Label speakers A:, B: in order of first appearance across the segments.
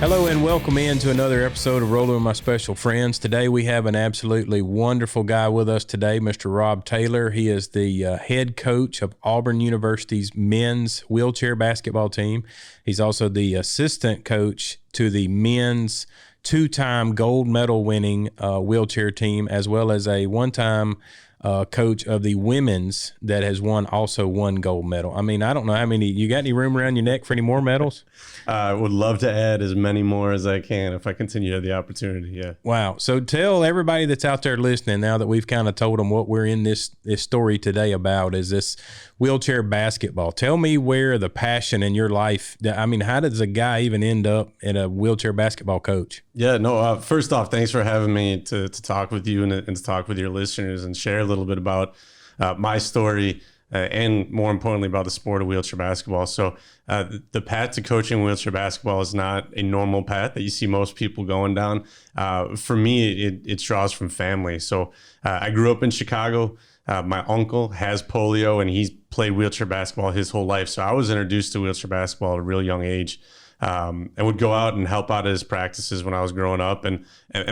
A: Hello and welcome into another episode of Rolling with My Special Friends. Today we have an absolutely wonderful guy with us today, Mr. Robb Taylor. He is the head coach of Auburn University's men's wheelchair basketball team. He's also the assistant coach to the men's two-time gold medal winning wheelchair team, as well as a one-time coach of the women's that has won also one gold medal. I mean, I don't know how many. You got any room around your neck for any more medals?
B: I would love to add as many more as I can if I continue to have the opportunity. Yeah.
A: Wow. So tell everybody that's out there listening, now that we've kind of told them what we're in this story today about, is this wheelchair basketball. Tell me where the passion in your life, I mean, how does a guy even end up in a wheelchair basketball coach?
B: Yeah, no, first off, thanks for having me to talk with you and to talk with your listeners and share a little bit about my story and more importantly about the sport of wheelchair basketball. So the path to coaching wheelchair basketball is not a normal path that you see most people going down. For me, it draws from family. So I grew up in Chicago. My uncle has polio and he's played wheelchair basketball his whole life. So I was introduced to wheelchair basketball at a real young age. And would go out and help out at his practices when I was growing up. And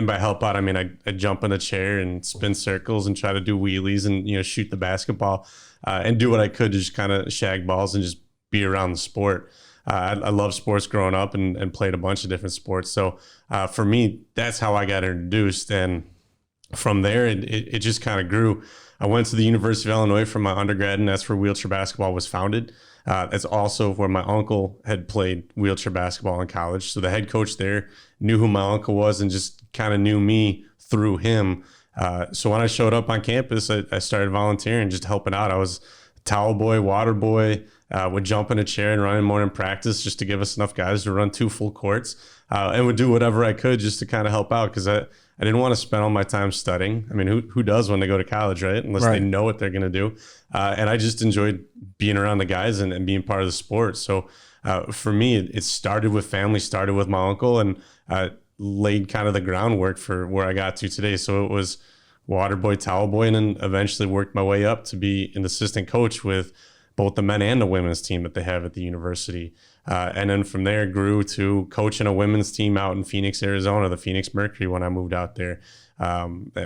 B: by help out, I mean, I'd jump in a chair and spin circles and try to do wheelies and, shoot the basketball and do what I could to just kind of shag balls and just be around the sport. I love sports growing up and played a bunch of different sports. So for me, that's how I got introduced. And from there, it just kind of grew. I went to the University of Illinois for my undergrad, and that's where wheelchair basketball was founded. That's also where my uncle had played wheelchair basketball in college. So the head coach there knew who my uncle was and just kind of knew me through him. So when I showed up on campus, I started volunteering, just helping out. I was towel boy, water boy, would jump in a chair and run in morning practice just to give us enough guys to run 2 full courts, and would do whatever I could just to kind of help out because I didn't want to spend all my time studying. I mean, who does when they go to college, right? Unless they know what they're going to do. And I just enjoyed being around the guys and being part of the sport. So for me, it started with family, started with my uncle, and laid kind of the groundwork for where I got to today. So it was water boy, towel boy, and then eventually worked my way up to be an assistant coach with both the men and the women's team that they have at the university. And then from there grew to coaching a women's team out in Phoenix, Arizona, the Phoenix Mercury, when I moved out there.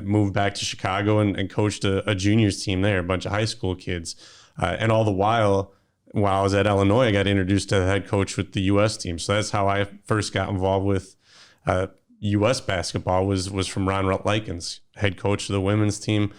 B: Moved back to Chicago and coached a juniors team there, a bunch of high school kids. And all the while I was at Illinois, I got introduced to the head coach with the U.S. team. So that's how I first got involved with U.S. basketball was from Ron Rutlikens, head coach of the women's team.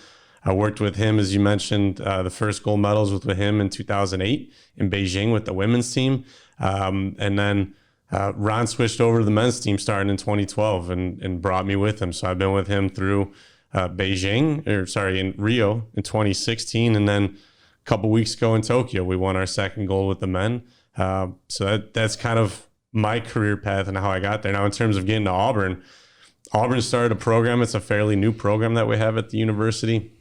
B: I worked with him, as you mentioned, the first gold medals with him in 2008 in Beijing with the women's team. And then Ron switched over to the men's team starting in 2012 and brought me with him. So I've been with him through in Rio in 2016. And then a couple weeks ago in Tokyo, we won our second gold with the men. So that's kind of my career path and how I got there. Now, in terms of getting to Auburn started a program. It's a fairly new program that we have at the university.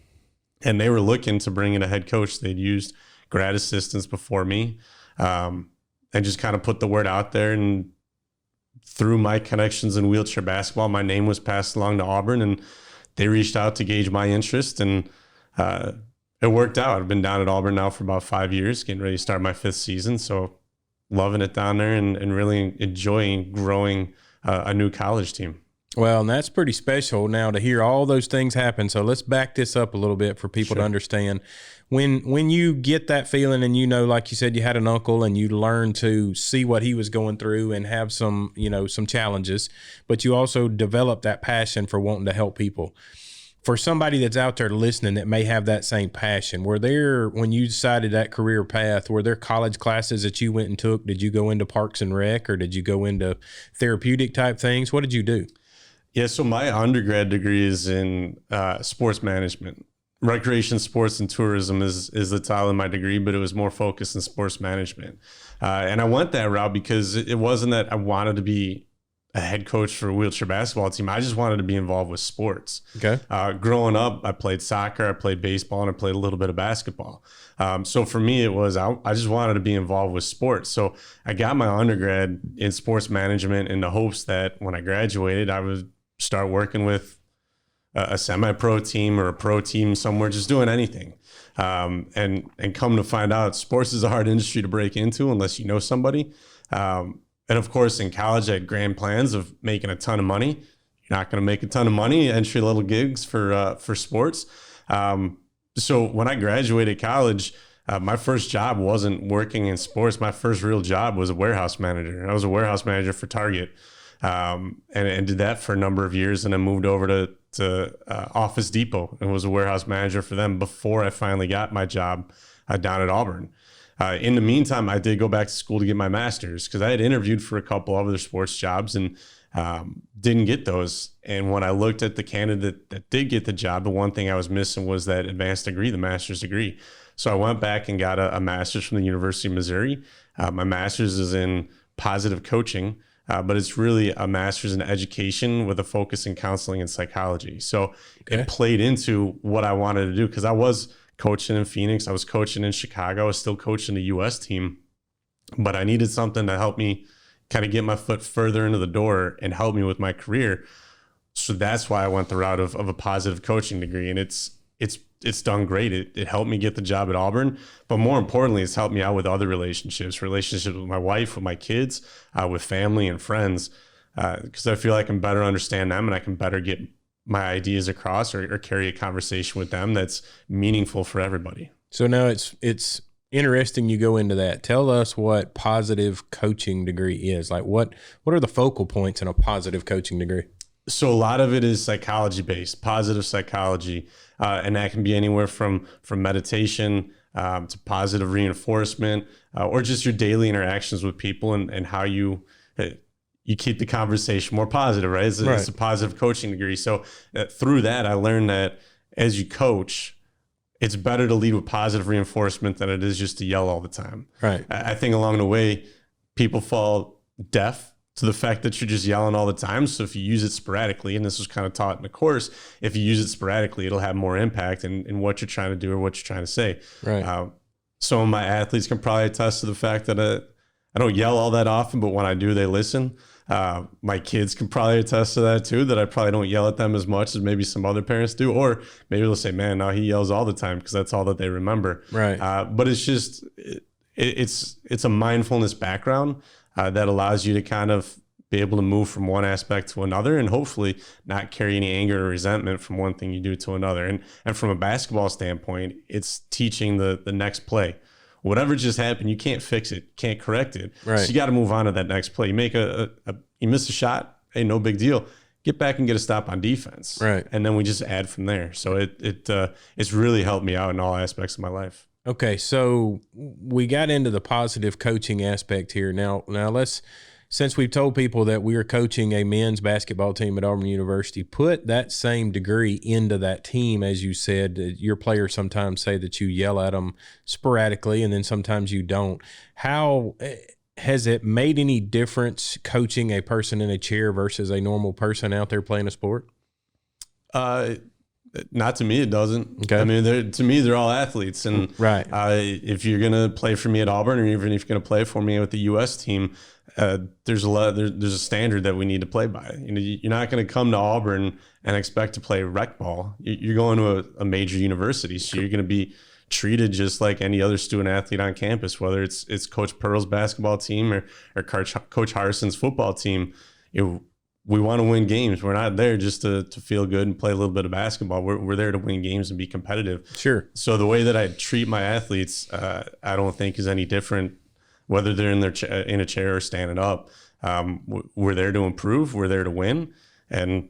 B: And they were looking to bring in a head coach. They'd used grad assistants before me, and just kind of put the word out there. And through my connections in wheelchair basketball, my name was passed along to Auburn, and they reached out to gauge my interest, and it worked out. I've been down at Auburn now for about 5 years, getting ready to start my 5th season. So loving it down there and really enjoying growing a new college team.
A: Well, and that's pretty special now to hear all those things happen. So let's back this up a little bit for people to understand. When you get that feeling and, like you said, you had an uncle and you learned to see what he was going through and have some challenges, but you also developed that passion for wanting to help people. For somebody that's out there listening that may have that same passion, when you decided that career path, were there college classes that you went and took? Did you go into Parks and Rec, or did you go into therapeutic type things? What did you do?
B: Yeah, so my undergrad degree is in sports management. Recreation, sports, and tourism is the title of my degree, but it was more focused in sports management. And I went that route because it wasn't that I wanted to be a head coach for a wheelchair basketball team. I just wanted to be involved with sports.
A: Okay.
B: Growing up, I played soccer, I played baseball, and I played a little bit of basketball. So for me, it was I just wanted to be involved with sports. So I got my undergrad in sports management in the hopes that when I graduated, I would start working with a semi-pro team or a pro team somewhere, just doing anything. And come to find out, sports is a hard industry to break into unless you know somebody. And of course, in college, I had grand plans of making a ton of money. You're not going to make a ton of money, entry level gigs for sports. So when I graduated college, my first job wasn't working in sports. My first real job was a warehouse manager. I was a warehouse manager for Target, and did that for a number of years. And then moved over to Office Depot and was a warehouse manager for them before I finally got my job down at Auburn. In the meantime, I did go back to school to get my master's because I had interviewed for a couple other sports jobs and didn't get those. And when I looked at the candidate that did get the job, the one thing I was missing was that advanced degree, the master's degree. So I went back and got a master's from the University of Missouri. My master's is in positive coaching, but it's really a master's in education with a focus in counseling and psychology. So it played into what I wanted to do because I was coaching in Phoenix. I was coaching in Chicago. I was still coaching the U.S. team, but I needed something to help me kind of get my foot further into the door and help me with my career. So that's why I went the route of a positive coaching degree. And it's done great. It helped me get the job at Auburn, but more importantly, it's helped me out with other relationships with my wife, with my kids, with family and friends, because I feel I can better understand them and I can better get my ideas across or carry a conversation with them that's meaningful for everybody.
A: So now it's interesting you go into that. Tell us what positive coaching degree is. Like what are the focal points in a positive coaching degree?
B: So a lot of it is psychology based, positive psychology. And that can be anywhere from meditation to positive reinforcement or just your daily interactions with people and how you keep the conversation more positive, right? It's a positive coaching degree. So through that, I learned that as you coach, it's better to lead with positive reinforcement than it is just to yell all the time.
A: Right.
B: I think along the way, people fall deaf to the fact that you're just yelling all the time. So if you use it sporadically, and this was kind of taught in the course, if you use it sporadically, it'll have more impact in what you're trying to do or what you're trying to say.
A: Right.
B: Some of my athletes can probably attest to the fact that I don't yell all that often, but when I do, they listen. My kids can probably attest to that too, that I probably don't yell at them as much as maybe some other parents do. Or maybe they'll say, man, now he yells all the time because that's all that they remember.
A: Right.
B: But it's just, it's a mindfulness background that allows you to kind of be able to move from one aspect to another and hopefully not carry any anger or resentment from one thing you do to another. And from a basketball standpoint, it's teaching the next play. Whatever just happened, you can't fix it, can't correct it.
A: Right.
B: So you got to move on to that next play. You make you miss a shot, hey, no big deal. Get back and get a stop on defense.
A: Right.
B: And then we just add from there. So it's really helped me out in all aspects of my life.
A: Okay, so we got into the positive coaching aspect here. Now since we've told people that we are coaching a men's basketball team at Auburn University, put that same degree into that team. As you said, your players sometimes say that you yell at them sporadically and then sometimes you don't. How has it made any difference coaching a person in a chair versus a normal person out there playing a sport?
B: Not to me, it doesn't.
A: Okay.
B: I mean, to me, they're all athletes. And
A: right.
B: If you're going to play for me at Auburn, or even if you're going to play for me with the U.S. team, there's a standard that we need to play by. You know, you're not going to come to Auburn and expect to play rec ball. You're going to a major university, so you're going to be treated just like any other student athlete on campus, whether it's Coach Pearl's basketball team or Coach Harrison's football team. We want to win games. We're not there just to feel good and play a little bit of basketball. We're there to win games and be competitive.
A: Sure.
B: So the way that I treat my athletes, I don't think is any different, whether they're in a chair or standing up. We're there to improve. We're there to win, and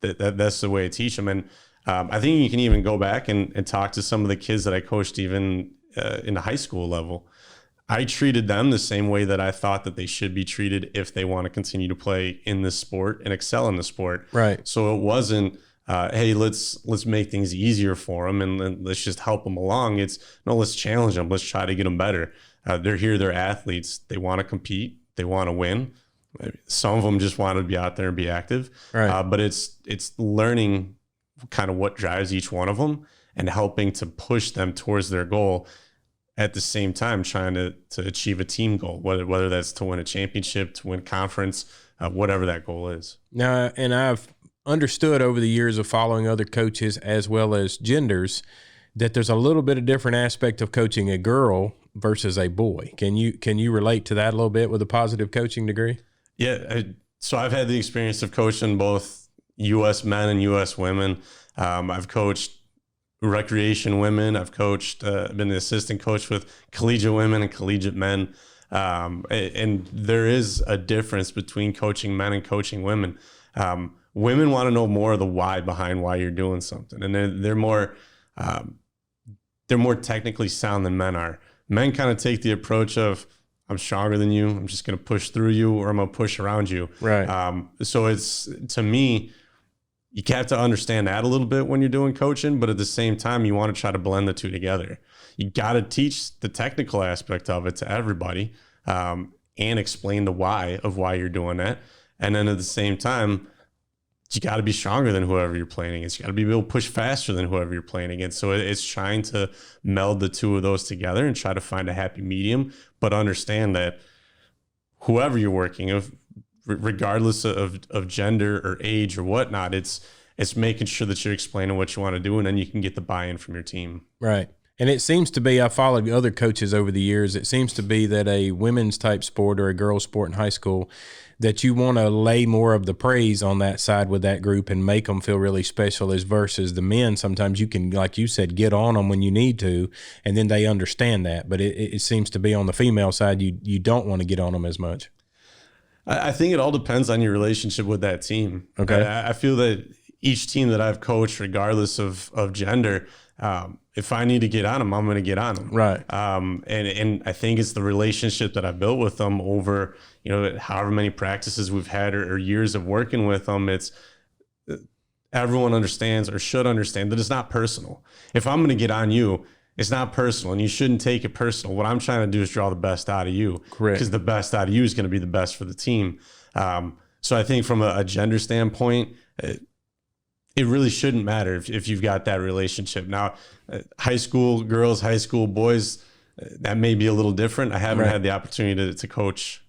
B: that's the way I teach them. And I think you can even go back and talk to some of the kids that I coached even in the high school level. I treated them the same way that I thought that they should be treated if they want to continue to play in this sport and excel in the sport.
A: Right.
B: So it wasn't, hey, let's make things easier for them and let's just help them along. It's no, let's challenge them. Let's try to get them better. They're here. They're athletes. They want to compete. They want to win. Some of them just want to be out there and be active.
A: Right.
B: But it's learning kind of what drives each one of them and helping to push them towards their goal. At the same time, trying to achieve a team goal, whether that's to win a championship, to win conference, whatever that goal is.
A: Now, and I've understood over the years of following other coaches as well as genders that there's a little bit of different aspect of coaching a girl versus a boy. Can you relate to that a little bit with a positive coaching degree?
B: Yeah. So I've had the experience of coaching both U.S. men and U.S. women. I've coached recreation women. I've coached, been an assistant coach with collegiate women and collegiate men. And there is a difference between coaching men and coaching women. Women want to know more of the why behind why you're doing something. And they're more technically sound than men are. Men kind of take the approach of, I'm stronger than you. I'm just going to push through you, or I'm going to push around you.
A: Right.
B: So it's, to me, you have to understand that a little bit when you're doing coaching, but at the same time, you want to try to blend the two together. You got to teach the technical aspect of it to everybody, and explain the why of why you're doing that. And then at the same time, you got to be stronger than whoever you're playing against. You got to be able to push faster than whoever you're playing against. So it's trying to meld the two of those together and try to find a happy medium, but understand that whoever you're working with, regardless of gender or age or whatnot, it's making sure that you're explaining what you want to do, and then you can get the buy-in from your team.
A: Right. And it seems to be, I followed other coaches over the years, it seems to be that a women's type sport or a girls sport in high school, that you want to lay more of the praise on that side with that group and make them feel really special, as versus the men. Sometimes you can, like you said, get on them when you need to, and then they understand that. But it seems to be on the female side, you don't want to get on them as much.
B: I think it all depends on your relationship with that team.
A: Okay.
B: I feel that each team that I've coached, regardless of gender, if I need to get on them, I'm going to get on them.
A: Right.
B: And I think it's the relationship that I built with them over, however many practices we've had or years of working with them. It's, everyone understands or should understand that it's not personal. If I'm going to get on you, it's not personal, and you shouldn't take it personal. What I'm trying to do is draw the best out of you.
A: Correct.
B: Because the best out of you is going to be the best for the team. So I think from a gender standpoint, it really shouldn't matter if you've got that relationship. Now, high school girls, high school boys, that may be a little different. I haven't had the opportunity to coach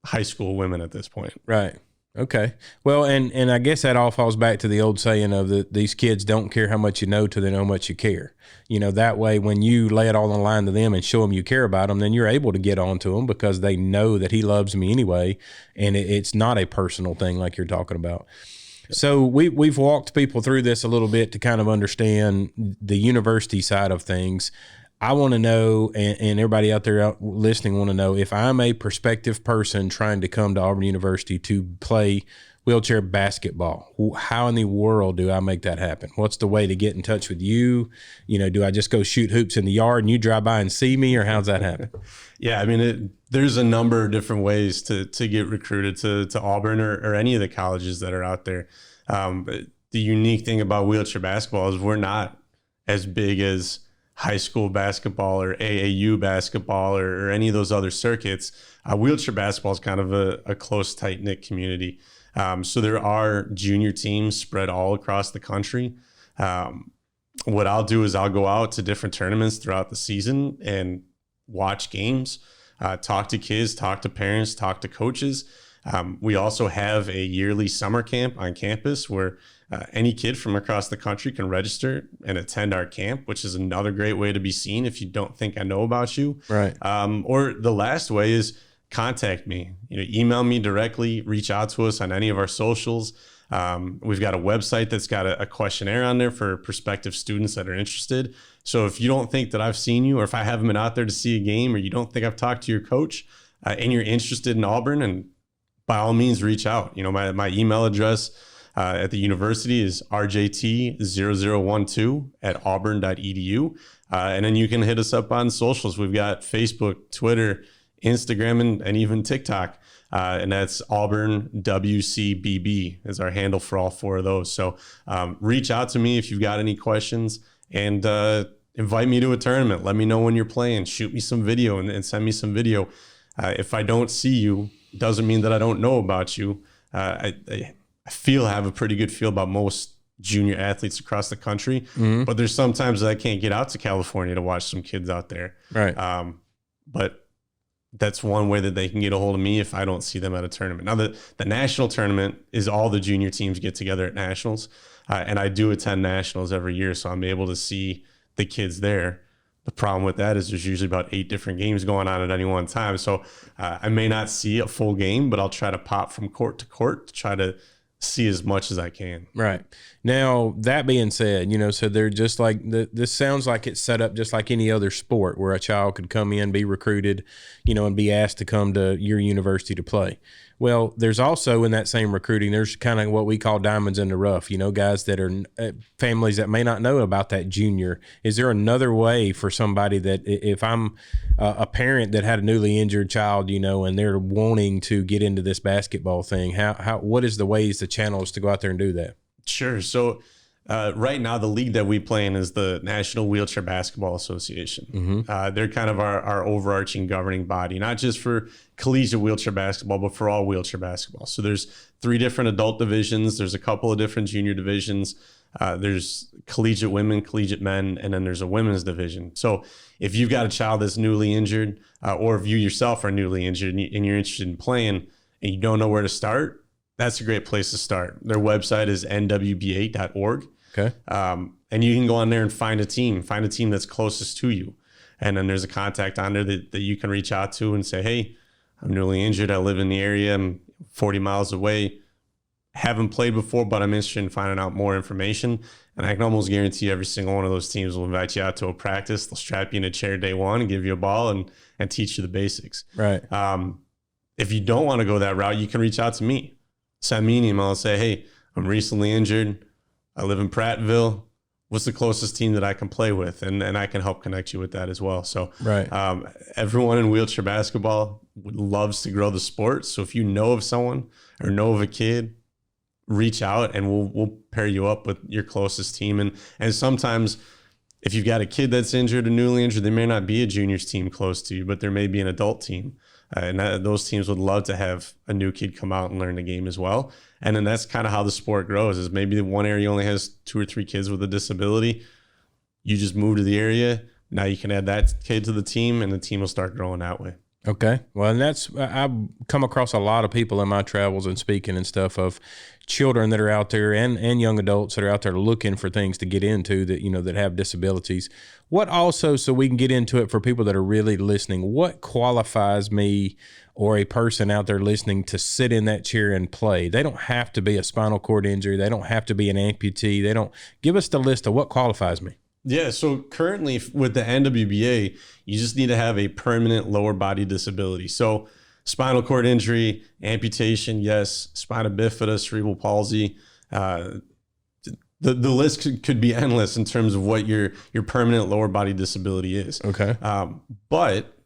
B: high school women at this point.
A: Right. Okay. Well, and I guess that all falls back to the old saying of these kids don't care how much you know till they know how much you care. That way, when you lay it all on the line to them and show them you care about them, then you're able to get on to them because they know that he loves me anyway, and it's not a personal thing like you're talking about. So we've walked people through this a little bit to kind of understand the university side of things. I want to know, and everybody out there listening want to know, if I'm a prospective person trying to come to Auburn University to play wheelchair basketball, how in the world do I make that happen? What's the way to get in touch with you? Do I just go shoot hoops in the yard and you drive by and see me, or how's that happen?
B: Yeah, I mean, there's a number of different ways to get recruited to Auburn or any of the colleges that are out there. The unique thing about wheelchair basketball is we're not as big as high school basketball or AAU basketball or any of those other circuits. Wheelchair basketball is kind of a close, tight-knit community. So there are junior teams spread all across the country. What I'll do is I'll go out to different tournaments throughout the season and watch games, talk to kids, talk to parents, talk to coaches. We also have a yearly summer camp on campus where any kid from across the country can register and attend our camp, which is another great way to be seen if you don't think I know about you.
A: Right.
B: Or the last way is contact me. Email me directly, reach out to us on any of our socials. We've got a website that's got a questionnaire on there for prospective students that are interested. So if you don't think that I've seen you, or if I haven't been out there to see a game, or you don't think I've talked to your coach, and you're interested in Auburn, and by all means, reach out. My email address at the university is rjt0012@auburn.edu. And then you can hit us up on socials. We've got Facebook, Twitter, Instagram, and even TikTok. And that's Auburn WCBB is our handle for all four of those. So reach out to me if you've got any questions, and invite me to a tournament. Let me know when you're playing. Shoot me some video and send me some video. If I don't see you, doesn't mean that I don't know about you. I have a pretty good feel about most junior athletes across the country, but there's sometimes that I can't get out to California to watch some kids out there.
A: Right.
B: But that's one way that they can get a hold of me if I don't see them at a tournament. Now, the national tournament is all the junior teams get together at nationals, and I do attend nationals every year, so I'm able to see the kids there. The problem with that is there's usually about 8 different games going on at any one time. So I may not see a full game, but I'll try to pop from court to court to try to see as much as I can.
A: Right. Now, that being said, so they're just like, this sounds like it's set up just like any other sport where a child could come in, be recruited, and be asked to come to your university to play. Well, there's also in that same recruiting, there's kind of what we call diamonds in the rough, guys that are families that may not know about that junior. Is there another way for somebody that if I'm a parent that had a newly injured child, and they're wanting to get into this basketball thing, what is the ways, the channels to go out there and do that?
B: Sure. So right now, the league that we play in is the National Wheelchair Basketball Association. They're kind of our overarching governing body, not just for collegiate wheelchair basketball, but for all wheelchair basketball. So there's 3 different adult divisions. There's a couple of different junior divisions. There's collegiate women, collegiate men, and then there's a women's division. So if you've got a child that's newly injured, or if you yourself are newly injured and you're interested in playing and you don't know where to start, that's a great place to start. Their website is nwba.org.
A: Okay.
B: And you can go on there and find a team that's closest to you. And then there's a contact on there that you can reach out to and say, hey, I'm newly injured. I live in the area. I'm 40 miles away. Haven't played before, but I'm interested in finding out more information. And I can almost guarantee every single one of those teams will invite you out to a practice. They'll strap you in a chair day one and give you a ball and teach you the basics.
A: Right.
B: If you don't want to go that route, you can reach out to me. Send me an email and say, hey, I'm recently injured. I live in Prattville. What's the closest team that I can play with? And I can help connect you with that as well. So
A: right.
B: Everyone in wheelchair basketball loves to grow the sport. So if you know of someone or know of a kid, reach out and we'll pair you up with your closest team. And sometimes if you've got a kid that's injured or newly injured, there may not be a juniors team close to you, but there may be an adult team. Those teams would love to have a new kid come out and learn the game as well. And then that's kind of how the sport grows, is maybe the one area only has 2 or 3 kids with a disability. You just move to the area. Now you can add that kid to the team and the team will start growing that way.
A: Okay. Well, and I've come across a lot of people in my travels and speaking and stuff of children that are out there and young adults that are out there looking for things to get into that, that have disabilities. What also, so we can get into it for people that are really listening, what qualifies me or a person out there listening to sit in that chair and play? They don't have to be a spinal cord injury. They don't have to be an amputee. Give us the list of what qualifies me.
B: Yeah, so currently with the NWBA, you just need to have a permanent lower body disability. So spinal cord injury, amputation, yes, spina bifida, cerebral palsy. The list could be endless in terms of what your permanent lower body disability is.
A: Okay.
B: But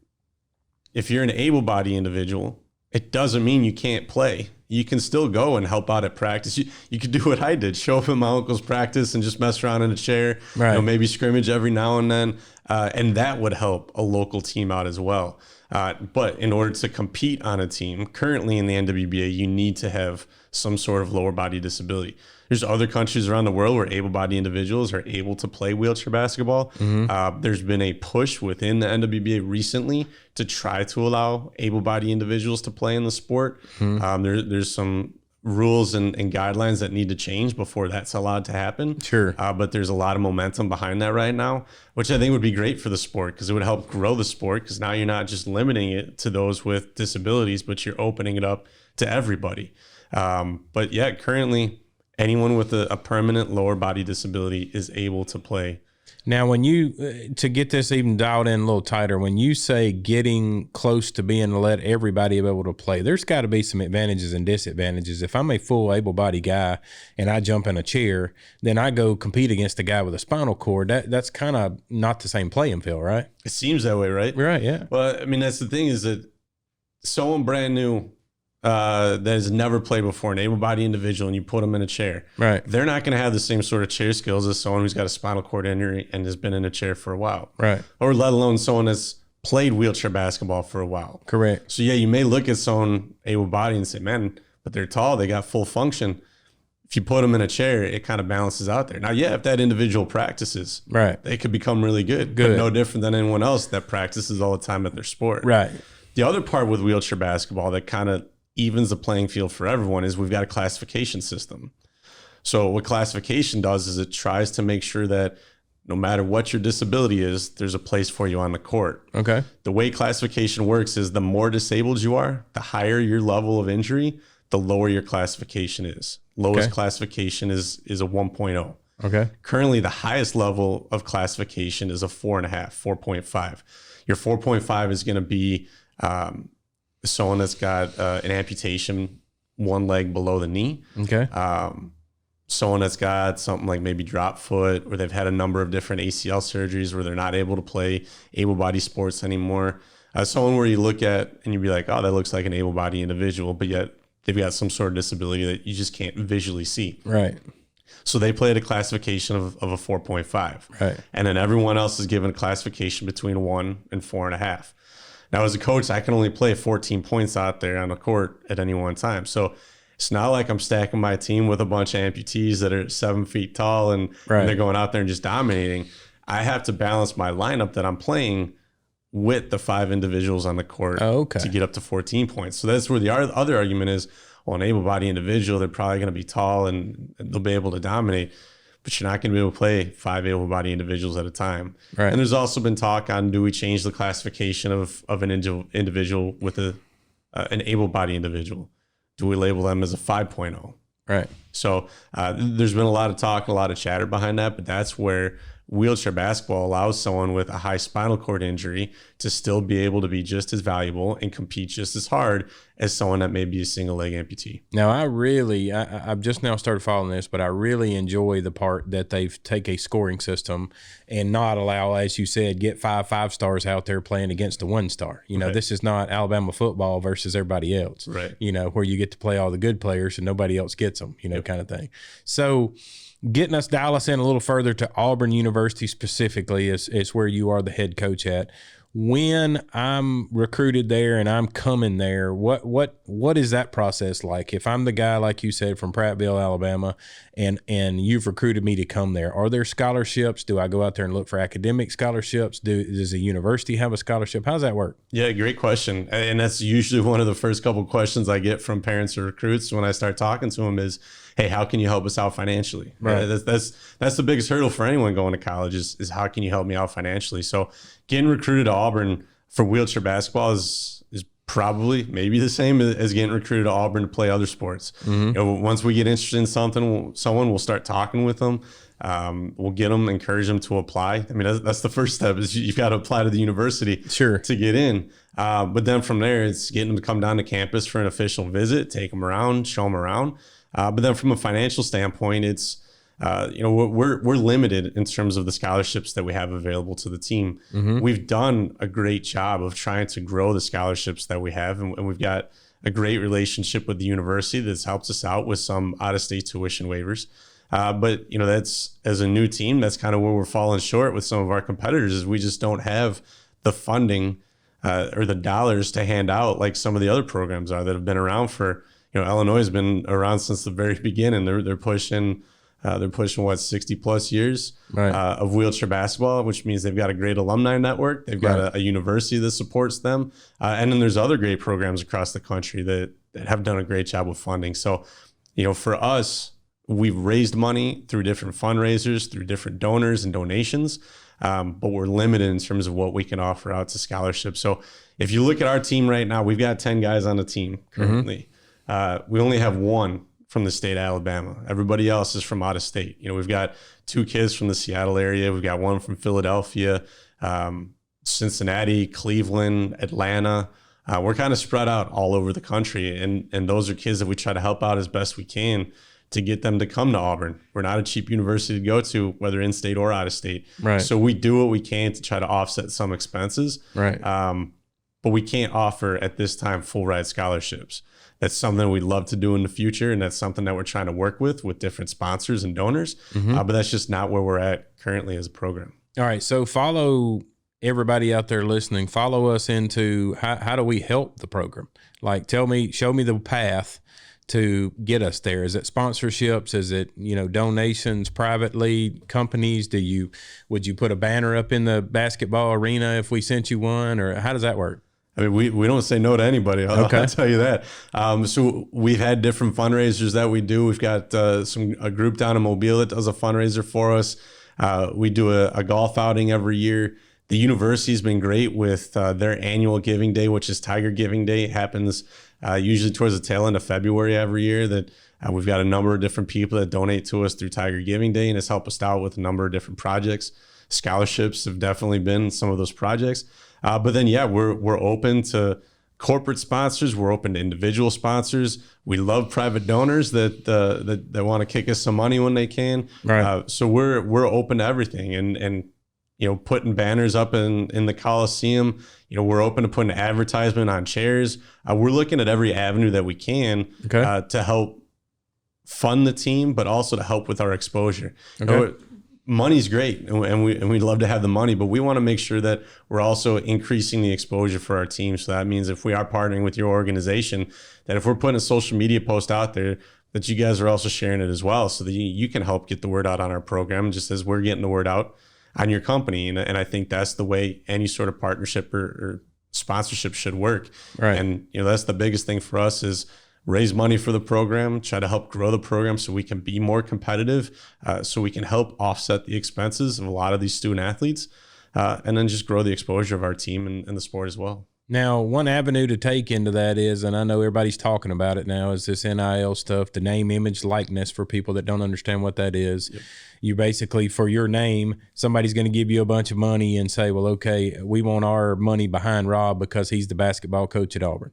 B: if you're an able-bodied individual, it doesn't mean you can't play. You can still go and help out at practice. You could do what I did, show up at my uncle's practice and just mess around in a chair,
A: right.
B: Maybe scrimmage every now and then. And that would help a local team out as well. But in order to compete on a team, currently in the NWBA, you need to have some sort of lower body disability. There's other countries around the world where able-bodied individuals are able to play wheelchair basketball. Mm-hmm. There's been a push within the NWBA recently to try to allow able-bodied individuals to play in the sport. Mm-hmm. There's some rules and guidelines that need to change before that's allowed to happen.
A: Sure.
B: But there's a lot of momentum behind that right now, which I think would be great for the sport because it would help grow the sport, because now you're not just limiting it to those with disabilities, but you're opening it up to everybody. But yeah, currently anyone with a permanent lower body disability is able to play.
A: Now, when you, to get this even dialed in a little tighter, when you say getting close to being to let everybody be able to play, there's got to be some advantages and disadvantages. If I'm a full able-bodied guy and I jump in a chair, then I go compete against a guy with a spinal cord. That's kind of not the same playing field, right?
B: It seems that way, right?
A: Right, yeah.
B: Well, I mean, that's the thing, is that someone brand new that has never played before, an able-bodied individual, and you put them in a chair,
A: right?
B: They're not going to have the same sort of chair skills as someone who's got a spinal cord injury and has been in a chair for a while,
A: right? Or
B: let alone someone that's played wheelchair basketball for a while.
A: Correct.
B: So yeah, you may look at someone able-bodied and say, man, but they're tall, they got full function. If you put them in a chair, it kind of balances out there. Now, yeah, if that individual practices,
A: right,
B: they could become really good. But no different than anyone else that practices all the time at their sport.
A: Right.
B: The other part with wheelchair basketball that kind of evens the playing field for everyone is we've got a classification system. So what classification does is it tries to make sure that no matter what your disability is, there's a place for you on the court.
A: Okay.
B: The way classification works is the more disabled you are, the higher your level of injury, the lower your classification is. Lowest classification is a 1.0.
A: Okay.
B: Currently, the highest level of classification is a 4.5, 4.5. Your 4.5 is going to be someone that's got an amputation, one leg below the knee.
A: Okay.
B: Someone that's got something like maybe drop foot, or they've had a number of different ACL surgeries where they're not able to play able-bodied sports anymore. Someone where you look at and you'd be like, oh, that looks like an able-bodied individual, but yet they've got some sort of disability that you just can't visually see.
A: Right.
B: So they play at a classification of a 4.5.
A: Right.
B: And then everyone else is given a classification between 1 and 4.5. Now, as a coach, I can only play 14 points out there on the court at any one time. So it's not like I'm stacking my team with a bunch of amputees that are 7 feet tall and they're going out there and just dominating. I have to balance my lineup that I'm playing with the 5 individuals on the court to get up to 14 points. So that's where the other argument is, well, an able-bodied individual, they're probably going to be tall and they'll be able to dominate, but you're not going to be able to play 5 able-bodied individuals at a time. Right. And there's also been talk on, do we change the classification of an individual with an able-bodied individual? Do we label them as a 5.0? Right. So there's been a lot of talk, a lot of chatter behind that, but that's where wheelchair basketball allows someone with a high spinal cord injury to still be able to be just as valuable and compete just as hard as someone that may be a single leg amputee.
A: Now, I've just now started following this, but I really enjoy the part that they've take a scoring system and not allow, as you said, get 5 stars out there playing against a 1 star. You know, this is not Alabama football versus everybody else, right? You know, where you get to play all the good players and nobody else gets them, you know, kind of thing. So dial us in a little further to Auburn University specifically is where you are the head coach at. When I'm recruited there and I'm coming there, what is that process like? If I'm the guy, like you said, from Prattville, Alabama, and you've recruited me to come there, are there scholarships? Do I go out there and look for academic scholarships? Does a university have a scholarship? How does that work?
B: Yeah, great question. And that's usually one of the first couple of questions I get from parents or recruits when I start talking to them is, hey, how can you help us out financially? Right. That's the biggest hurdle for anyone going to college is how can you help me out financially? So getting recruited to Auburn for wheelchair basketball is probably maybe the same as getting recruited to Auburn to play other sports. Mm-hmm. You know, once we get interested in someone will start talking with them. We'll get them, encourage them to apply. I mean, that's the first step is you've got to apply to the university to get in. But then from there, it's getting them to come down to campus for an official visit, take them around, show them around. But then from a financial standpoint, it's, we're limited in terms of the scholarships that we have available to the team. Mm-hmm. We've done a great job of trying to grow the scholarships that we have. And we've got a great relationship with the university that's helped us out with some out-of-state tuition waivers. But, you know, that's, as a new team, that's kind of where we're falling short with some of our competitors is we just don't have the funding or the dollars to hand out like some of the other programs are that have been around for, you know, Illinois has been around since the very beginning. They're pushing what, 60 plus years of wheelchair basketball, which means they've got a great alumni network. They've got a university that supports them. And then there's other great programs across the country that have done a great job with funding. So, you know, for us, we've raised money through different fundraisers, through different donors and donations. But we're limited in terms of what we can offer out to scholarships. So if you look at our team right now, we've got 10 guys on the team currently. We only have 1 from the state of Alabama. Everybody else is from out of state. You know, we've got 2 kids from the Seattle area. We've got 1 from Philadelphia, Cincinnati, Cleveland, Atlanta. We're kind of spread out all over the country. And those are kids that we try to help out as best we can to get them to come to Auburn. We're not a cheap university to go to, whether in-state or out-of-state. Right. So we do what we can to try to offset some expenses. Right. But we can't offer at this time full ride scholarships. That's something we'd love to do in the future, and that's something that we're trying to work with different sponsors and donors. But that's just not where we're at currently as a program.
A: All right. So follow everybody out there listening. Follow us into how do we help the program? Like, show me the path to get us there. Is it sponsorships? Is it, you know, donations, privately, companies? Would you put a banner up in the basketball arena if we sent you one, or how does that work?
B: I mean, we don't say no to anybody. I'll tell you that. So we've had different fundraisers that we do. We've got a group down in Mobile that does a fundraiser for us. We do a golf outing every year. The university's been great with their annual giving day, which is Tiger Giving Day. It happens usually towards the tail end of February every year. That we've got a number of different people that donate to us through Tiger Giving Day, and it's helped us out with a number of different projects. Scholarships have definitely been some of those projects. But then, we're open to corporate sponsors. We're open to individual sponsors. We love private donors that want to kick us some money when they can.
A: Right.
B: So we're open to everything, and putting banners up in the Coliseum. We're open to putting advertisement on chairs. We're looking at every avenue that we can to help fund the team, but also to help with our exposure.
A: Okay.
B: Money's great, and we'd love to have the money, but we want to make sure that we're also increasing the exposure for our team. So that means if we are partnering with your organization, that if we're putting a social media post out there, that you guys are also sharing it as well, so that you can help get the word out on our program, just as we're getting the word out on your company. And I think that's the way any sort of partnership or sponsorship should work.
A: Right.
B: And that's the biggest thing for us is raise money for the program, try to help grow the program so we can be more competitive, so we can help offset the expenses of a lot of these student athletes, and then just grow the exposure of our team and the sport as well.
A: Now, one avenue to take into that is, and I know everybody's talking about it now, is this NIL stuff, the name, image, likeness, for people that don't understand what that is. Yep. You basically, for your name, somebody's going to give you a bunch of money and say, well, okay, we want our money behind Robb because he's the basketball coach at Auburn.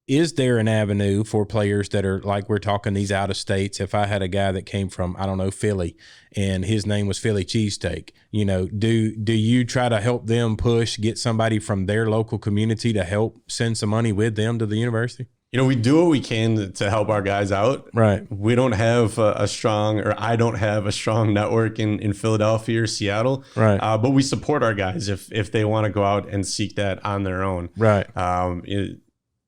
A: Is there an avenue for players that are, like we're talking these out of states? If I had a guy that came from, I don't know, Philly, and his name was Philly Cheesesteak, do you try to help them get somebody from their local community to help send some money with them to the university?
B: We do what we can to help our guys out.
A: Right.
B: We don't have I don't have a strong network in Philadelphia or Seattle.
A: Right.
B: But we support our guys if they want to go out and seek that on their own.
A: Right.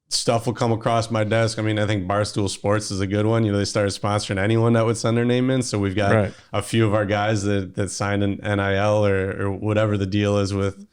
B: Stuff will come across my desk. I mean, I think Barstool Sports is a good one. They started sponsoring anyone that would send their name in. So we've got a few of our guys that signed an NIL or whatever the deal is with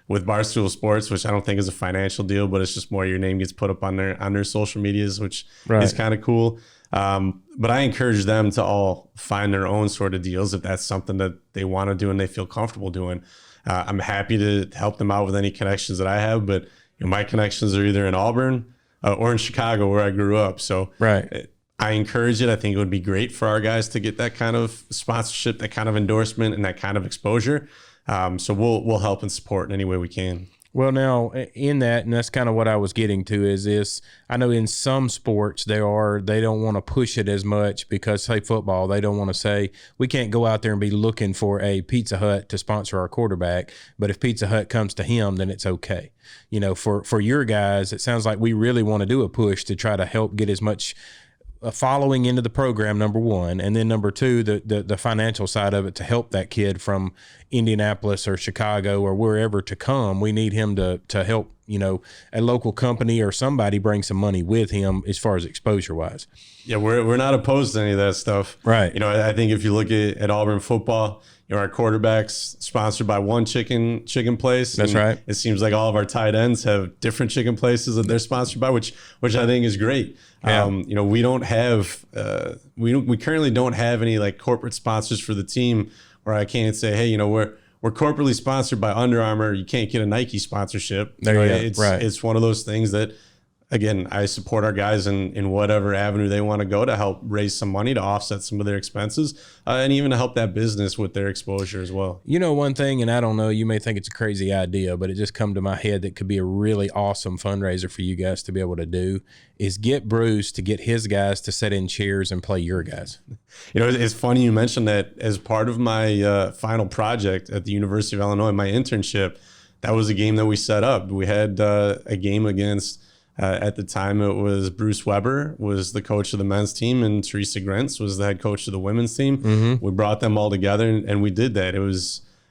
B: Barstool Sports, which I don't think is a financial deal, but it's just more your name gets put up on their social medias, which is kind of cool. But I encourage them to all find their own sort of deals if that's something that they want to do and they feel comfortable doing. I'm happy to help them out with any connections that I have, but my connections are either in Auburn or in Chicago, where I grew up. So I encourage it. I think it would be great for our guys to get that kind of sponsorship, that kind of endorsement, and that kind of exposure. So we'll help and support in any way we can.
A: Well, now in that, and that's kind of what I was getting to, is this. I know in some sports they don't want to push it as much because, say, football, they don't want to say, we can't go out there and be looking for a Pizza Hut to sponsor our quarterback, but if Pizza Hut comes to him, then it's okay. For your guys, it sounds like we really want to do a push to try to help get as much following into the program, number one, and then number two, the financial side of it to help that kid from Indianapolis or Chicago or wherever to come. We need him to help, a local company or somebody bring some money with him as far as exposure wise.
B: Yeah, we're not opposed to any of that stuff.
A: Right.
B: I think if you look at Auburn football, our quarterback's sponsored by one chicken place.
A: That's right.
B: It seems like all of our tight ends have different chicken places that they're sponsored by, which I think is great.
A: Yeah.
B: We don't have we currently don't have any like corporate sponsors for the team where I can't say, hey, we're corporately sponsored by Under Armour. You can't get a Nike sponsorship. It's one of those things that, again, I support our guys in whatever avenue they want to go to help raise some money to offset some of their expenses, and even to help that business with their exposure as well.
A: One thing, and I don't know, you may think it's a crazy idea, but it just come to my head that could be a really awesome fundraiser for you guys to be able to do, is get Bruce to get his guys to sit in chairs and play your guys.
B: It's funny you mentioned that. As part of my final project at the University of Illinois, my internship, that was a game that we set up. We had a game against at the time, it was Bruce Weber was the coach of the men's team, and Teresa Grentz was the head coach of the women's team. Mm-hmm. We brought them all together, and we did that.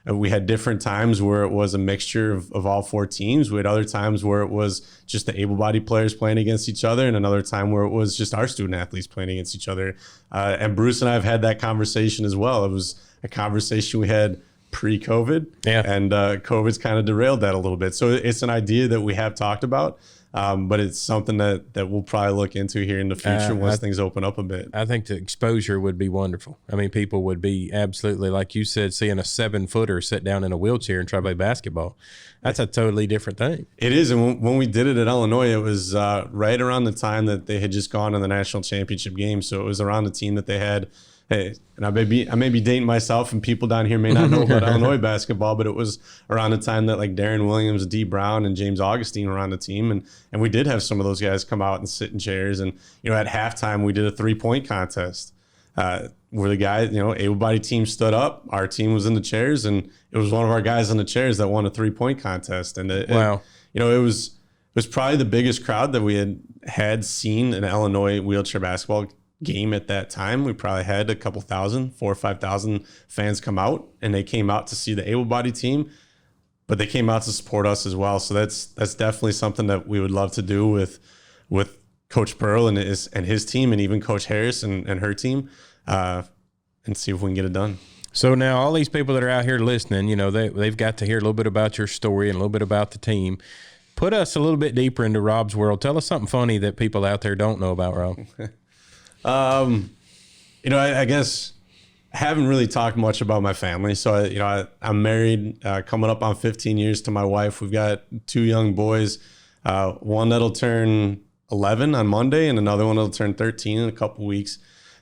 B: We had different times where it was a mixture of all four teams. We had other times where it was just the able-bodied players playing against each other, and another time where it was just our student athletes playing against each other. And Bruce and I have had that conversation as well. It was a conversation we had pre-COVID.
A: Yeah.
B: And COVID's kind of derailed that a little bit. So it's an idea that we have talked about, but it's something that we'll probably look into here in the future once things open up a bit.
A: I think the exposure would be wonderful. I mean, people would be absolutely, like you said, seeing a 7-footer sit down in a wheelchair and try to play basketball. That's a totally different thing.
B: It is. And when we did it at Illinois, it was right around the time that they had just gone to the national championship game. So it was around the team that they had. Hey, and I may be dating myself, and people down here may not know about Illinois basketball, but it was around the time that like Darren Williams, D. Brown, and James Augustine were on the team, and we did have some of those guys come out and sit in chairs. And at halftime we did a 3-point contest where the guys, able-bodied team stood up, our team was in the chairs, and it was one of our guys in the chairs that won a 3-point contest. And
A: wow,
B: it was probably the biggest crowd that we had seen in Illinois wheelchair basketball game at that time. We probably had a couple thousand, 4,000 or 5,000 fans come out, and they came out to see the able-bodied team, but they came out to support us as well. So that's definitely something that we would love to do with Coach Pearl and his team, and even Coach Harris and her team, and see if we can get it done.
A: So now all these people that are out here listening, they've got to hear a little bit about your story and a little bit about the team. Put us a little bit deeper into Robb's world. Tell us something funny that people out there don't know about Robb.
B: I guess I haven't really talked much about my family. So, I'm married, coming up on 15 years to my wife. We've got 2 young boys, one that'll turn 11 on Monday and another one that'll turn 13 in a couple weeks.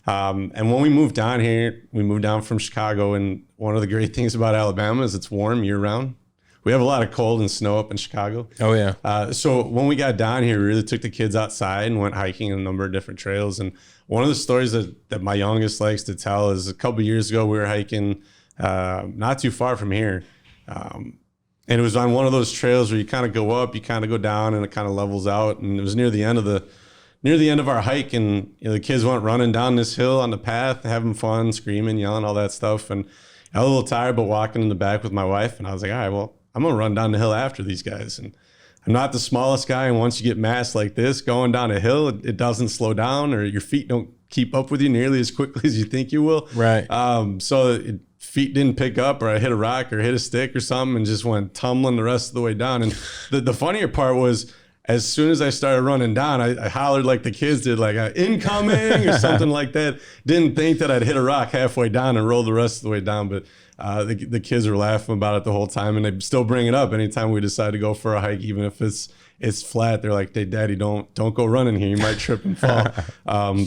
B: And when we moved down here, we moved down from Chicago. And one of the great things about Alabama is it's warm year round. We have a lot of cold and snow up in Chicago.
A: Oh, yeah.
B: So when we got down here, we really took the kids outside and went hiking on a number of different trails. And one of the stories that my youngest likes to tell is a couple of years ago, we were hiking not too far from here. And it was on one of those trails where you kind of go up, you kind of go down, and it kind of levels out. And it was near the end of our hike. And the kids went running down this hill on the path, having fun, screaming, yelling, all that stuff. And I was a little tired, but walking in the back with my wife. And I was like, all right, well, I'm going to run down the hill after these guys. And I'm not the smallest guy. And once you get mass like this, going down a hill, it doesn't slow down, or your feet don't keep up with you nearly as quickly as you think you will.
A: Right.
B: Feet didn't pick up, or I hit a rock or hit a stick or something and just went tumbling the rest of the way down. And the funnier part was, as soon as I started running down, I hollered like the kids did, like incoming or something like that. Didn't think that I'd hit a rock halfway down and roll the rest of the way down. But the kids were laughing about it the whole time, and they still bring it up anytime we decide to go for a hike, even if it's flat. They're like, "Hey, Daddy, don't go running here. You might trip and fall."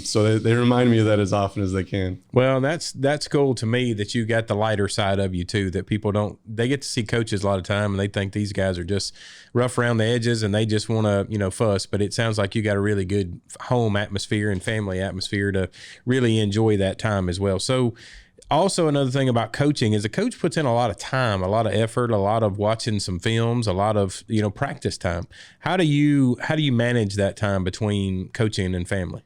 B: So they remind me of that as often as they can.
A: Well, that's cool to me that you got the lighter side of you too, that people don't. They get to see coaches a lot of time, and they think these guys are just rough around the edges and they just want to fuss. But it sounds like you got a really good home atmosphere and family atmosphere to really enjoy that time as well. So. Also, another thing about coaching is a coach puts in a lot of time, a lot of effort, a lot of watching some films, a lot of, practice time. How do you manage that time between coaching and family?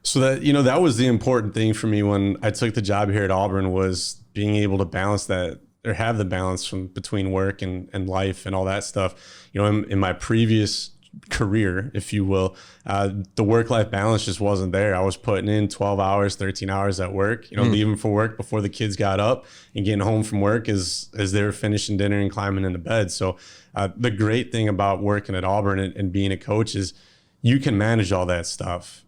B: So that was the important thing for me when I took the job here at Auburn, was being able to balance that, or have the balance between work and life and all that stuff. In my previous career, if you will, the work-life balance just wasn't there. I was putting in 12 hours, 13 hours at work, leaving for work before the kids got up and getting home from work as they were finishing dinner and climbing into bed. So the great thing about working at Auburn and being a coach is you can manage all that stuff.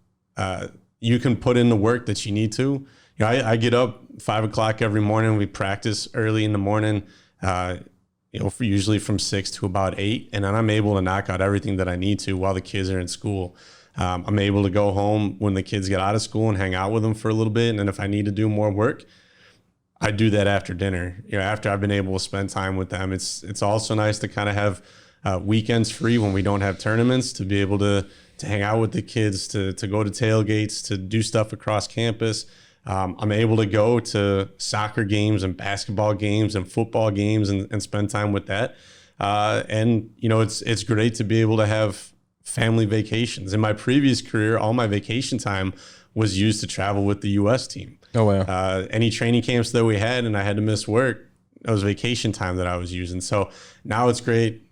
B: You can put in the work that you need to. I get up 5 o'clock every morning. We practice early in the morning, usually from 6 to about 8. And then I'm able to knock out everything that I need to while the kids are in school. I'm able to go home when the kids get out of school and hang out with them for a little bit. And then if I need to do more work, I do that after dinner, after I've been able to spend time with them. It's also nice to kind of have weekends free when we don't have tournaments, to be able to hang out with the kids, to go to tailgates, to do stuff across campus. I'm able to go to soccer games and basketball games and football games and spend time with that. It's great to be able to have family vacations. In my previous career, all my vacation time was used to travel with the U.S. team.
A: Oh, wow.
B: Any training camps that we had and I had to miss work, it was vacation time that I was using. So now it's great.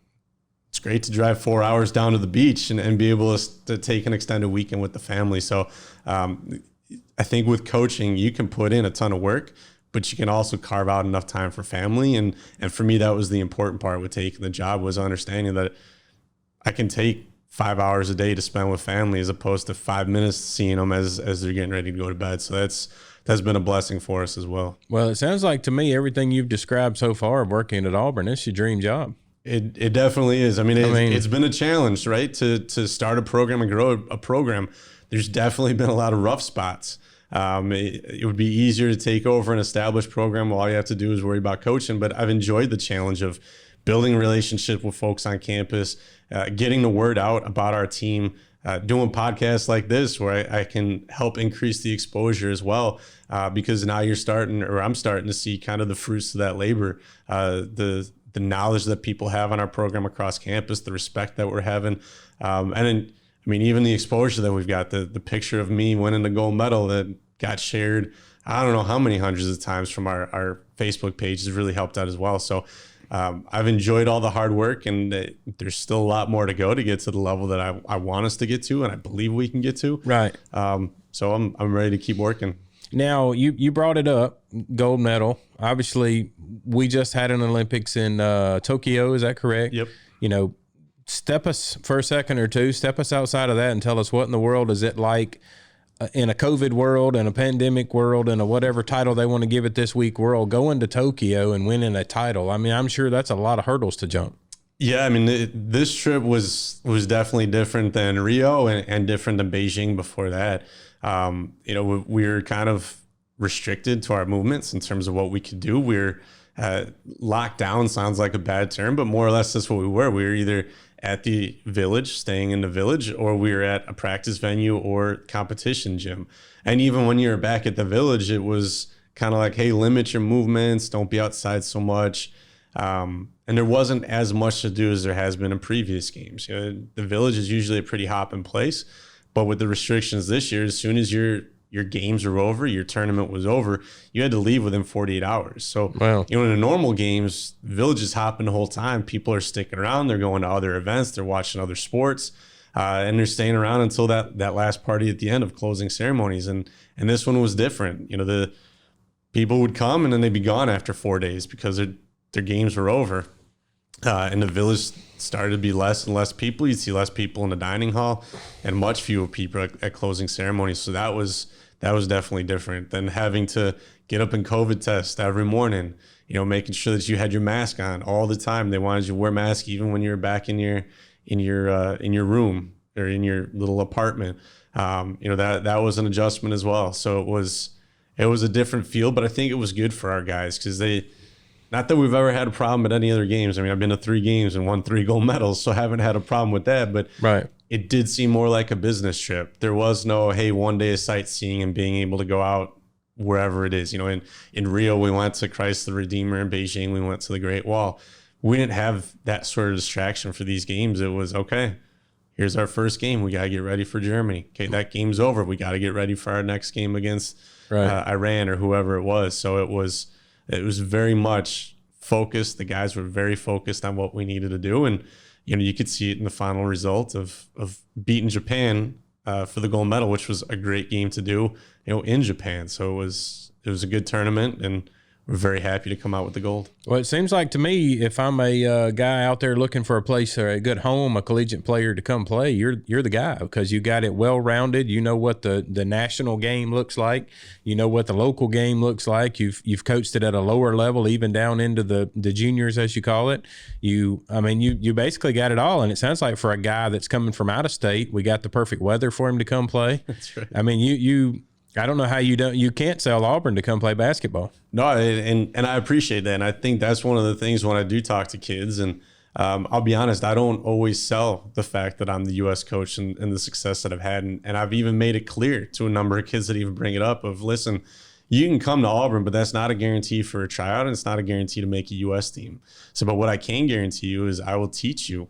B: It's great to drive 4 hours down to the beach and be able to take an extended weekend with the family. So I think with coaching, you can put in a ton of work, but you can also carve out enough time for family. And for me, that was the important part with taking the job, was understanding that I can take 5 hours a day to spend with family as opposed to 5 minutes seeing them as they're getting ready to go to bed. So that's been a blessing for us as well.
A: Well, it sounds like to me, everything you've described so far of working at Auburn, it's your dream job.
B: It definitely is. I mean, it's been a challenge, right? To start a program and grow a program. There's definitely been a lot of rough spots. It would be easier to take over an established program. All you have to do is worry about coaching. But I've enjoyed the challenge of building a relationship with folks on campus, getting the word out about our team, doing podcasts like this where I can help increase the exposure as well, because now I'm starting to see kind of the fruits of that labor, the knowledge that people have on our program across campus, the respect that we're having, and then, I mean, even the exposure that we've got, the picture of me winning the gold medal that got shared, I don't know how many hundreds of times from our Facebook page, has really helped out as well. So I've enjoyed all the hard work, and there's still a lot more to go to get to the level that I want us to get to, and I believe we can get to.
A: Right.
B: So I'm ready to keep working.
A: Now, you brought it up, gold medal. Obviously, we just had an Olympics in Tokyo. Is that correct?
B: Yep.
A: You know, step us for a second or two, step us outside of that and tell us what in the world is it like in a COVID world and a pandemic world and a whatever title they want to give it this week world, going to Tokyo and winning a title. I mean, I'm sure that's a lot of hurdles to jump.
B: Yeah, I mean, this trip was definitely different than Rio and different than Beijing before that. You know, we were kind of restricted to our movements in terms of what we could do. We're locked down, sounds like a bad term, but more or less that's what we were. We were either at the village, staying in the village, or we were at a practice venue or competition gym. And even when you were back at the village, it was kind of like, hey, limit your movements, don't be outside so much. And there wasn't as much to do as there has been in previous games. You know, the village is usually a pretty hopping place, but with the restrictions this year, as soon as your games were over, your tournament was over, you had to leave within 48 hours. So,
A: wow.
B: You know, in the normal games, the village is hopping the whole time. People are sticking around. They're going to other events. They're watching other sports, and they're staying around until that last party at the end of closing ceremonies. And this one was different. You know, the people would come and then they'd be gone after 4 days because their games were over. And the village started to be less and less people. You'd see less people in the dining hall and much fewer people at closing ceremonies. So that was definitely different than having to get up and COVID test every morning, you know, making sure that you had your mask on all the time. They wanted you to wear a mask even when you were back in your room or in your little apartment. You know, that was an adjustment as well. So it was a different feel, but I think it was good for our guys because not that we've ever had a problem at any other games. I mean, I've been to 3 games and won 3 gold medals, so I haven't had a problem with that. But
A: right.
B: It did seem more like a business trip. There was no, hey, one day of sightseeing and being able to go out wherever it is. You know, in Rio, we went to Christ the Redeemer. In Beijing, we went to the Great Wall. We didn't have that sort of distraction for these games. It was, okay, here's our first game. We got to get ready for Germany. Okay, that game's over. We got to get ready for our next game against Iran or whoever it was. So it was very much focused. The guys were very focused on what we needed to do. And, you know, you could see it in the final result of beating Japan for the gold medal, which was a great game to do, you know, in Japan. So it was a good tournament, and we're very happy to come out with the gold.
A: Well, it seems like to me, if I'm a guy out there looking for a place or a good home, a collegiate player to come play, you're the guy, because you got it well-rounded. You know what the national game looks like. You know what the local game looks like. You've coached it at a lower level, even down into the juniors, as you call it. You basically got it all. And it sounds like for a guy that's coming from out of state, we got the perfect weather for him to come play.
B: That's right.
A: I mean, I don't know how you can't sell Auburn to come play basketball.
B: No, and I appreciate that. And I think that's one of the things when I do talk to kids, and I'll be honest, I don't always sell the fact that I'm the U.S. coach and the success that I've had. And I've even made it clear to a number of kids that even bring it up of, listen, you can come to Auburn, but that's not a guarantee for a tryout, and it's not a guarantee to make a U.S. team. So, but what I can guarantee you is I will teach you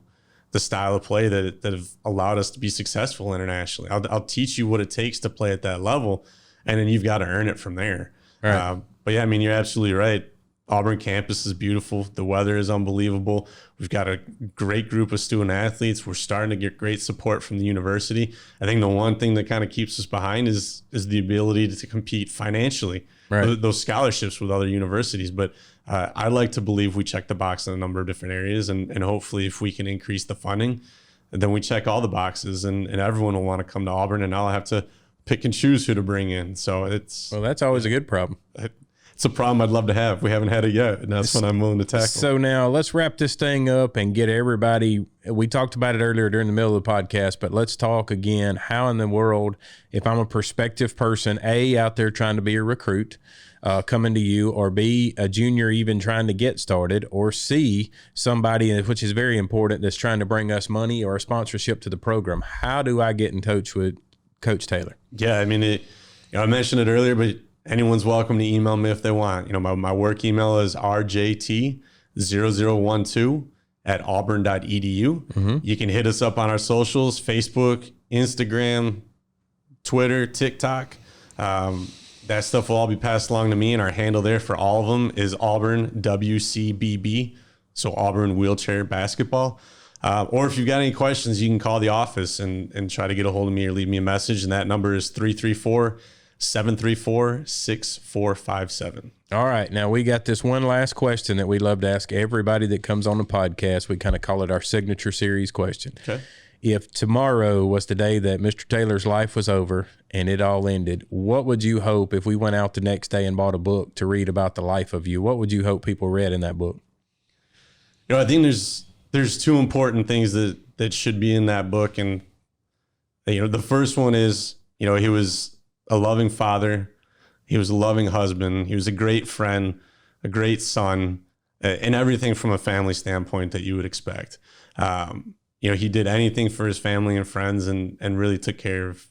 B: the style of play that have allowed us to be successful internationally. I'll teach you what it takes to play at that level, and then you've got to earn it from there.
A: Right.
B: But yeah, I mean, you're absolutely right. Auburn campus is beautiful. The weather is unbelievable. We've got a great group of student athletes. We're starting to get great support from the university. I think the one thing that kind of keeps us behind is the ability to compete financially, right, those scholarships with other universities. But I like to believe we check the box in a number of different areas, and hopefully if we can increase the funding, then we check all the boxes, and everyone will want to come to Auburn, and I'll have to pick and choose who to bring in. So
A: that's always a good problem.
B: It's a problem I'd love to have. We haven't had it yet, and that's what I'm willing to tackle.
A: So now let's wrap this thing up and get everybody. We talked about it earlier during the middle of the podcast, but let's talk again. How in the world, if I'm a prospective person, A, out there trying to be a recruit, coming to you, or B, a junior even trying to get started, or C, somebody, which is very important, that's trying to bring us money or a sponsorship to the program, how do I get in touch with Coach Taylor?
B: Yeah, I mean, I mentioned it earlier, but anyone's welcome to email me if they want. My work email is rjt0012@auburn.edu. Mm-hmm. You can hit us up on our socials, Facebook, Instagram, Twitter, TikTok. That stuff will all be passed along to me, and our handle there for all of them is Auburn WCBB, so Auburn Wheelchair Basketball. Or if you've got any questions, you can call the office and try to get a hold of me or leave me a message, and that number is 334-734-6457.
A: All right. Now we got this one last question that we love to ask everybody that comes on the podcast. We kind of call it our signature series question.
B: Okay.
A: If tomorrow was the day that Mr. Taylor's life was over and it all ended, what would you hope if we went out the next day and bought a book to read about the life of you? What would you hope people read in that book?
B: I think there's two important things that should be in that book. And, the first one is, he was a loving father. He was a loving husband. He was a great friend, a great son, and everything from a family standpoint that you would expect. He did anything for his family and friends, and really took care of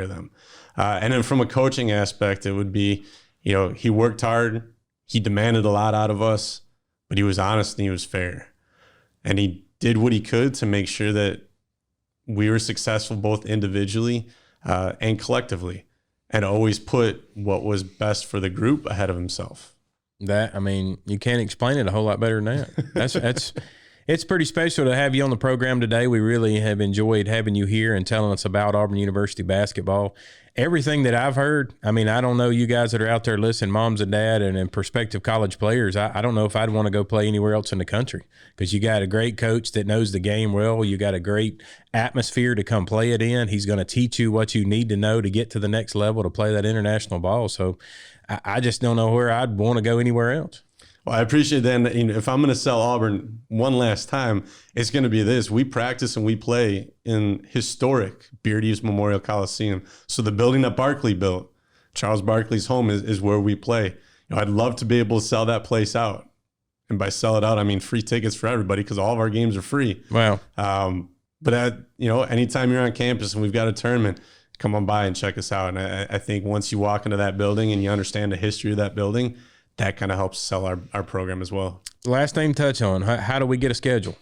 B: them. And then from a coaching aspect, it would be, he worked hard. He demanded a lot out of us, but he was honest and he was fair. And he did what he could to make sure that we were successful both individually and collectively, and always put what was best for the group ahead of himself.
A: You can't explain it a whole lot better than that. It's pretty special to have you on the program today. We really have enjoyed having you here and telling us about Auburn University basketball. Everything that I've heard, I don't know, you guys that are out there listening, moms and dad and prospective college players, I don't know if I'd want to go play anywhere else in the country, because you got a great coach that knows the game well. You got a great atmosphere to come play it in. He's going to teach you what you need to know to get to the next level to play that international ball. So I just don't know where I'd want to go anywhere else.
B: Well, I appreciate that. And, if I'm going to sell Auburn one last time, it's going to be this. We practice and we play in historic Beard Hughes Memorial Coliseum. So the building that Barkley built, Charles Barkley's home, is where we play. I'd love to be able to sell that place out. And by sell it out, I mean free tickets for everybody, because all of our games are free.
A: Wow.
B: But anytime you're on campus and we've got a tournament, come on by and check us out. And I think once you walk into that building and you understand the history of that building, that kind of helps sell our program as well.
A: Last thing to touch on, how do we get a schedule?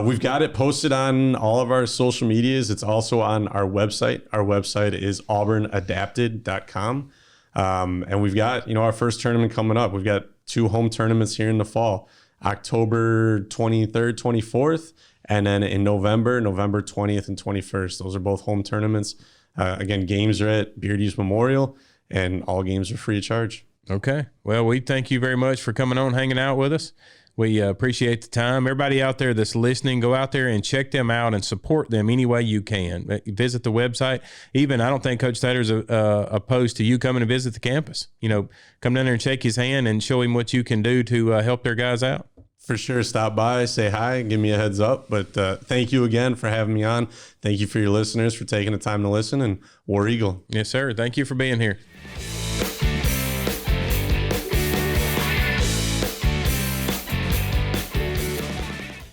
B: We've got it posted on all of our social medias. It's also on our website. Our website is auburnadapted.com. And we've got, our first tournament coming up. We've got 2 home tournaments here in the fall, October 23rd, 24th, and then in November 20th and 21st. Those are both home tournaments. Again, games are at Beard Hughes Memorial, and all games are free of charge.
A: Okay. Well, we thank you very much for coming on, hanging out with us. We appreciate the time. Everybody out there that's listening, go out there and check them out and support them any way you can. Visit the website. Even, I don't think Coach Taylor's opposed to you coming to visit the campus. Come down there and shake his hand and show him what you can do to help their guys out.
B: For sure. Stop by, say hi, and give me a heads up. But thank you again for having me on. Thank you for your listeners for taking the time to listen, and War Eagle.
A: Yes, sir. Thank you for being here.